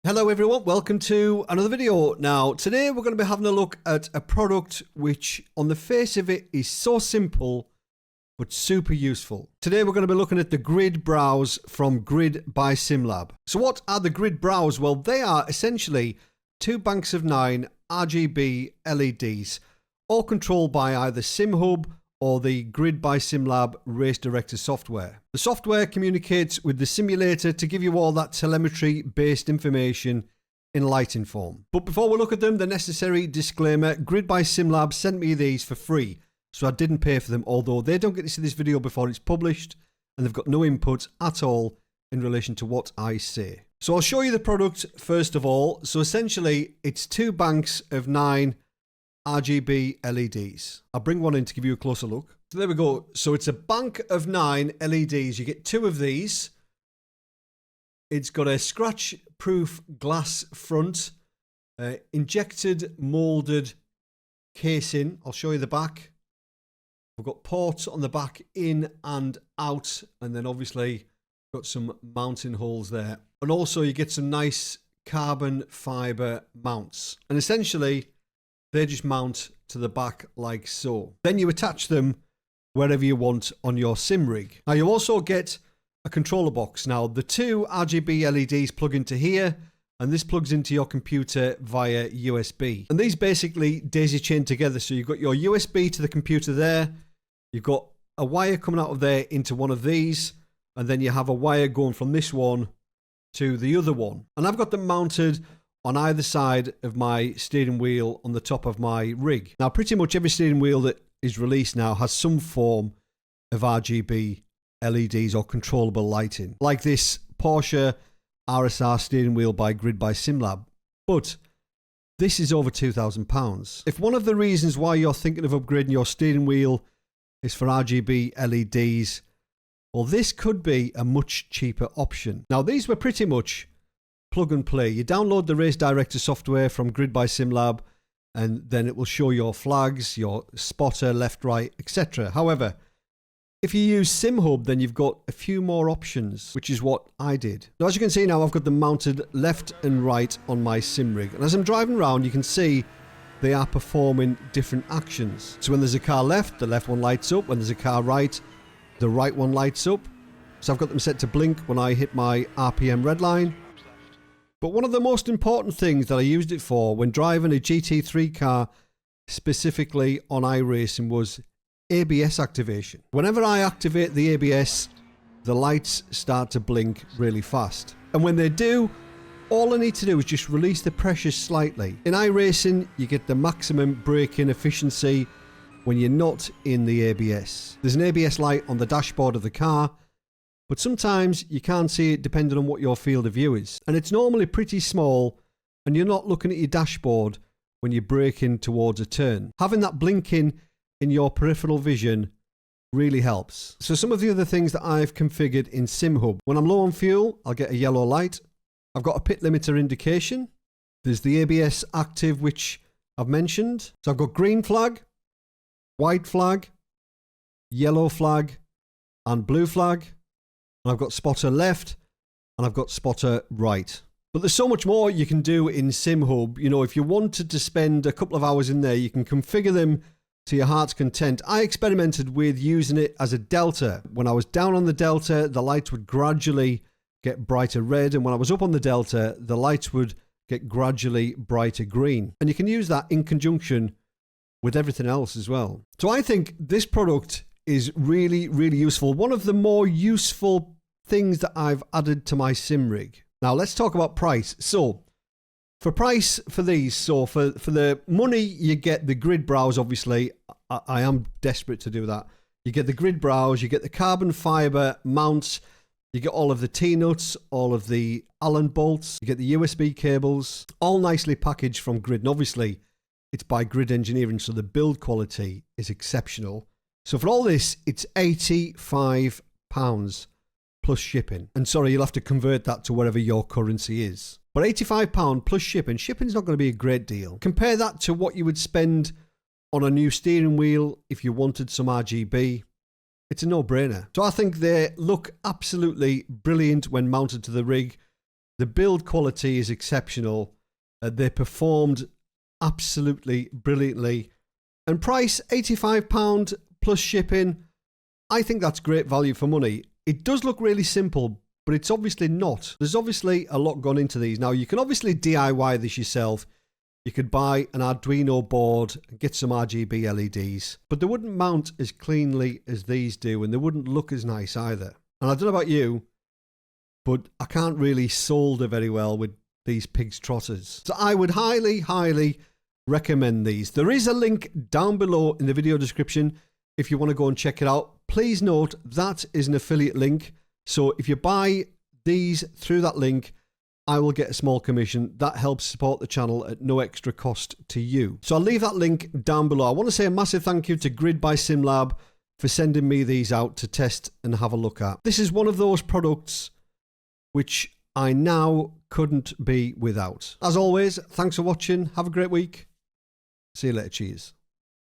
Hello everyone, welcome to another video. Now today we're going to be having a look at a product which on the face of it is so simple but super useful. Today we're going to be looking at the Grid BROWS from Grid by Simlab. So what are the Grid BROWS? Well, they are essentially 2 banks of 9 RGB LEDs, all controlled by either SimHub or the Grid by Simlab Race Director software. The software communicates with the simulator to give you all that telemetry-based information in lighting form. But before we look at them, the necessary disclaimer: Grid by Simlab sent me these for free, so I didn't pay for them, although they don't get to see this video before it's published, and they've got no input at all in relation to what I say. So I'll show you the product first of all. So essentially, it's 2 banks of 9 RGB LEDs. I'll bring one in to give you a closer look. So there we go. So it's a bank of 9 LEDs. You get 2 of these. It's got a scratch-proof glass front, injected molded casing. I'll show you the back. We've got ports on the back in and out, and then obviously got some mounting holes there. And also you get some nice carbon fiber mounts. And essentially they just mount to the back like so. Then you attach them wherever you want on your sim rig. Now you also get a controller box. Now the 2 RGB LEDs plug into here, and this plugs into your computer via USB. And these basically daisy chain together. So you've got your USB to the computer there, you've got a wire coming out of there into one of these, and then you have a wire going from this one to the other one. And I've got them mounted on either side of my steering wheel on the top of my rig. Now pretty much every steering wheel that is released now has some form of RGB LEDs or controllable lighting, like this Porsche RSR steering wheel by Grid by Simlab. But this is over £2,000. If one of the reasons why you're thinking of upgrading your steering wheel is for RGB LEDs, well, this could be a much cheaper option. Now these were pretty much plug and play. You download the Race Director software from Grid by Simlab, and then it will show your flags, your spotter, left, right, etc. However, if you use SimHub, then you've got a few more options, which is what I did. Now, as you can see now, I've got them mounted left and right on my sim rig. And as I'm driving around, you can see they are performing different actions. So when there's a car left, the left one lights up. When there's a car right, the right one lights up. So I've got them set to blink when I hit my RPM red line. But one of the most important things that I used it for when driving a GT3 car, specifically on iRacing, was ABS activation. Whenever I activate the ABS, the lights start to blink really fast. And when they do, all I need to do is just release the pressure slightly. In iRacing, you get the maximum braking efficiency when you're not in the ABS. There's an ABS light on the dashboard of the car, but sometimes you can't see it depending on what your field of view is. And it's normally pretty small, and you're not looking at your dashboard when you're braking towards a turn. Having that blinking in your peripheral vision really helps. So some of the other things that I've configured in SimHub: when I'm low on fuel, I'll get a yellow light. I've got a pit limiter indication. There's the ABS active, which I've mentioned. So I've got green flag, white flag, yellow flag, and blue flag. And I've got spotter left, and I've got spotter right. But there's so much more you can do in SimHub. You know, if you wanted to spend a couple of hours in there, you can configure them to your heart's content. I experimented with using it as a delta. When I was down on the delta, the lights would gradually get brighter red, and when I was up on the delta, the lights would get gradually brighter green. And you can use that in conjunction with everything else as well. So I think this product is really, really useful. One of the more useful things that I've added to my sim rig. Now let's talk about price. So for price for these, so for the money you get the Grid BROWS, obviously. I am desperate to do that. You get the Grid BROWS, you get the carbon fiber mounts, you get all of the T-nuts, all of the Allen bolts, you get the USB cables, all nicely packaged from Grid. And obviously it's by Grid Engineering, so the build quality is exceptional. So for all this, it's £85 plus shipping. And sorry, you'll have to convert that to whatever your currency is. But £85 plus shipping. Shipping's not going to be a great deal. Compare that to what you would spend on a new steering wheel if you wanted some RGB. It's a no-brainer. So I think they look absolutely brilliant when mounted to the rig. The build quality is exceptional. They performed absolutely brilliantly. And price £85 plus shipping. I think that's great value for money. It does look really simple, but it's obviously not. There's obviously a lot gone into these. Now, you can obviously DIY this yourself. You could buy an Arduino board and get some RGB LEDs, but they wouldn't mount as cleanly as these do, and they wouldn't look as nice either. And I don't know about you, but I can't really solder very well with these pig's trotters. So I would highly, highly recommend these. There is a link down below in the video description if you want to go and check it out. Please note that is an affiliate link. So if you buy these through that link, I will get a small commission. That helps support the channel at no extra cost to you. So I'll leave that link down below. I want to say a massive thank you to Grid by Simlab for sending me these out to test and have a look at. This is one of those products which I now couldn't be without. As always, thanks for watching. Have a great week. See you later. Cheers.